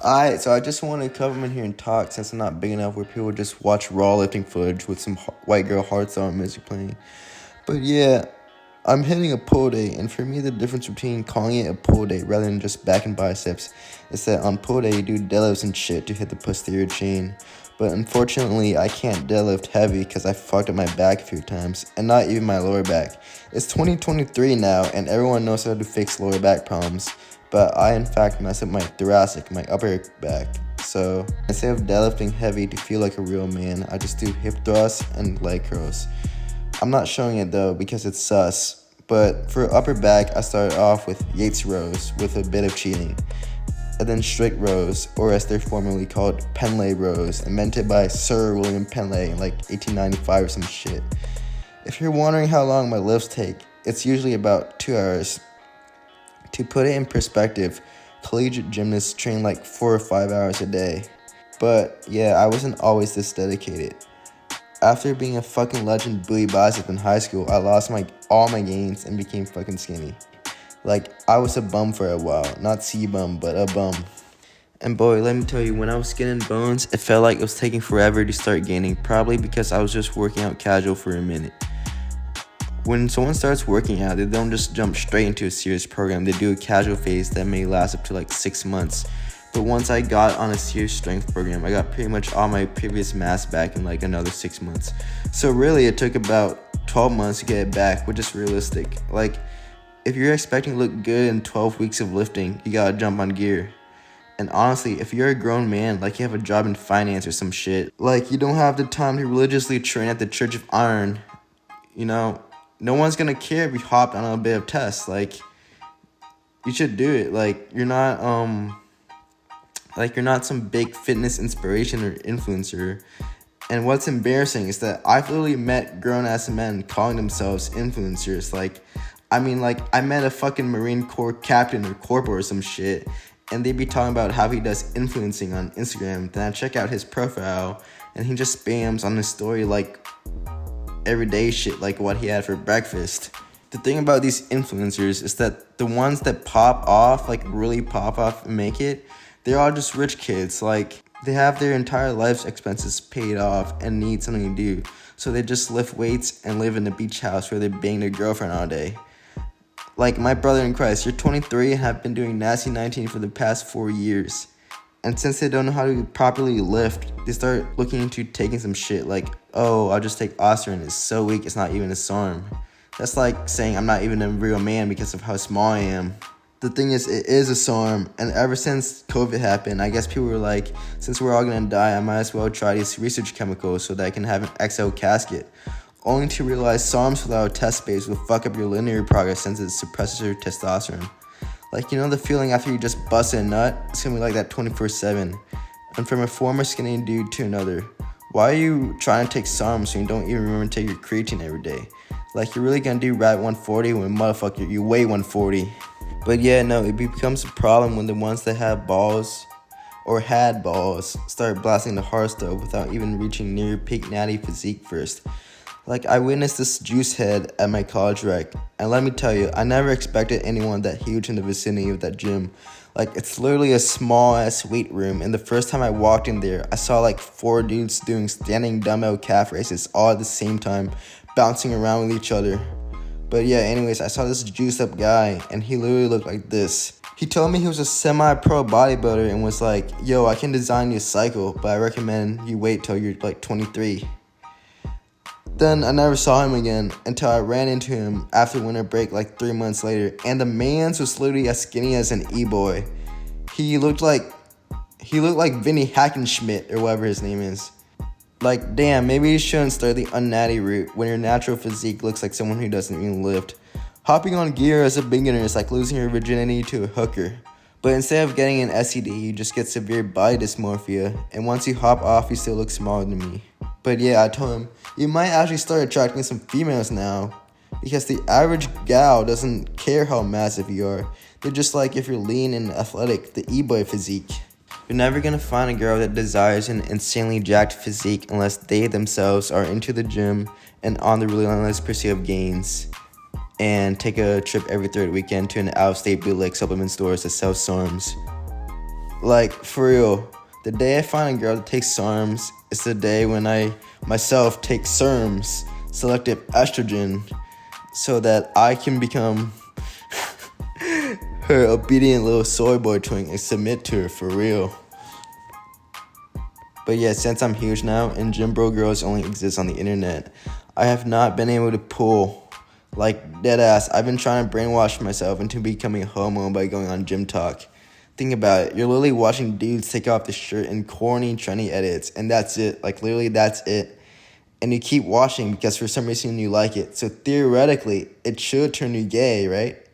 Alright, so I just want to come in here and talk since I'm not big enough where people just watch raw lifting footage with some white girl hard song music playing. But yeah, I'm hitting a pull day, and for me the difference between calling it a pull day rather than just back and biceps is that on pull day you do deadlifts and shit to hit the posterior chain. But unfortunately, I can't deadlift heavy because I fucked up my back a few times, and not even my lower back. It's 2023 now, and everyone knows how to fix lower back problems. But I, in fact, messed up my thoracic, my upper back. So instead of deadlifting heavy to feel like a real man, I just do hip thrusts and leg curls. I'm not showing it though because it's sus. But for upper back, I started off with Yates rows with a bit of cheating. And then strict rows, or as they're formerly called, Penlay rows, invented by Sir William Penlay in like 1895 or some shit. If you're wondering how long my lifts take, it's usually about 2 hours. To put it in perspective, collegiate gymnasts train like 4 or 5 hours a day. But yeah, I wasn't always this dedicated. After being a fucking legend buoy bicep in high school, I lost all my gains and became fucking skinny. Like, I was a bum for a while. Not C-bum, but a bum. And boy, let me tell you, when I was skin and bones, it felt like it was taking forever to start gaining, probably because I was just working out casual for a minute. When someone starts working out, they don't just jump straight into a serious program. They do a casual phase that may last up to like 6 months. But once I got on a serious strength program, I got pretty much all my previous mass back in like another 6 months. So really, it took about 12 months to get it back, which is realistic. Like, if you're expecting to look good in 12 weeks of lifting, you gotta jump on gear. And honestly, if you're a grown man, like you have a job in finance or some shit, like you don't have the time to religiously train at the Church of Iron, no one's gonna care if you hop on a bit of tests. Like, you should do it. Like, you're not some big fitness inspiration or influencer. And what's embarrassing is that I've literally met grown-ass men calling themselves influencers. I met a fucking Marine Corps captain or corporal or some shit, and they'd be talking about how he does influencing on Instagram. Then I check out his profile, and he just spams on his story like everyday shit, like what he had for breakfast. The thing about these influencers is that the ones that pop off, like really pop off and make it, they're all just rich kids. Like, they have their entire life's expenses paid off and need something to do. So they just lift weights and live in a beach house where they bang their girlfriend all day. Like my brother in Christ, you're 23 and have been doing Nasty 19 for the past 4 years. And since they don't know how to properly lift, they start looking into taking some shit like, oh, I'll just take Ostarine, it's so weak, it's not even a SARM. That's like saying I'm not even a real man because of how small I am. The thing is, it is a SARM, and ever since COVID happened, I guess people were like, since we're all gonna die, I might as well try these research chemicals so that I can have an XO casket. Only to realize SARMs without a test space will fuck up your linear progress since it suppresses your testosterone. Like, the feeling after you just bust a nut? It's gonna be like that 24/7. And from a former skinny dude to another, why are you trying to take SARMs so you don't even remember to take your creatine every day? Like, you're really gonna do RAT 140 when motherfucker, you weigh 140. But yeah, no, it becomes a problem when the ones that have balls or had balls start blasting the hard stuff without even reaching near peak natty physique first. Like, I witnessed this juice head at my college rec, and let me tell you, I never expected anyone that huge in the vicinity of that gym. Like, it's literally a small-ass weight room, and the first time I walked in there, I saw like 4 dudes doing standing dumbbell calf raises all at the same time, bouncing around with each other. But yeah, anyways, I saw this juiced up guy, and he literally looked like this. He told me he was a semi-pro bodybuilder and was like, yo, I can design you a cycle, but I recommend you wait till you're like 23. Then I never saw him again until I ran into him after winter break like 3 months later, and the man's was literally as skinny as an Eboy. He looked like Vinny Hackenschmidt or whatever his name is. Like, damn, maybe you shouldn't start the unnatty route when your natural physique looks like someone who doesn't even lift. Hopping on gear as a beginner is like losing your virginity to a hooker. But instead of getting an STD, you just get severe body dysmorphia, and once you hop off, you still look smaller than me. But yeah, I told him, you might actually start attracting some females now, because the average gal doesn't care how massive you are. They're just like, if you're lean and athletic, the Eboy physique. You're never gonna find a girl that desires an insanely jacked physique unless they themselves are into the gym and on the relentless pursuit of gains, and take a trip every third weekend to an out-of-state bootleg supplement stores that sell SARMs. Like, for real, the day I find a girl that takes SARMs is the day when I myself take SERMs, selective estrogen, so that I can become her obedient little soy boy twink and submit to her for real. But yeah, since I'm huge now and gym bro girls only exist on the internet, I have not been able to pull, like, dead ass. I've been trying to brainwash myself into becoming a homo by going on Gym Talk. Think about it. You're literally watching dudes take off the shirt in corny, trendy edits, and that's it. Like, literally, that's it. And you keep watching because for some reason you like it. So theoretically, it should turn you gay, right?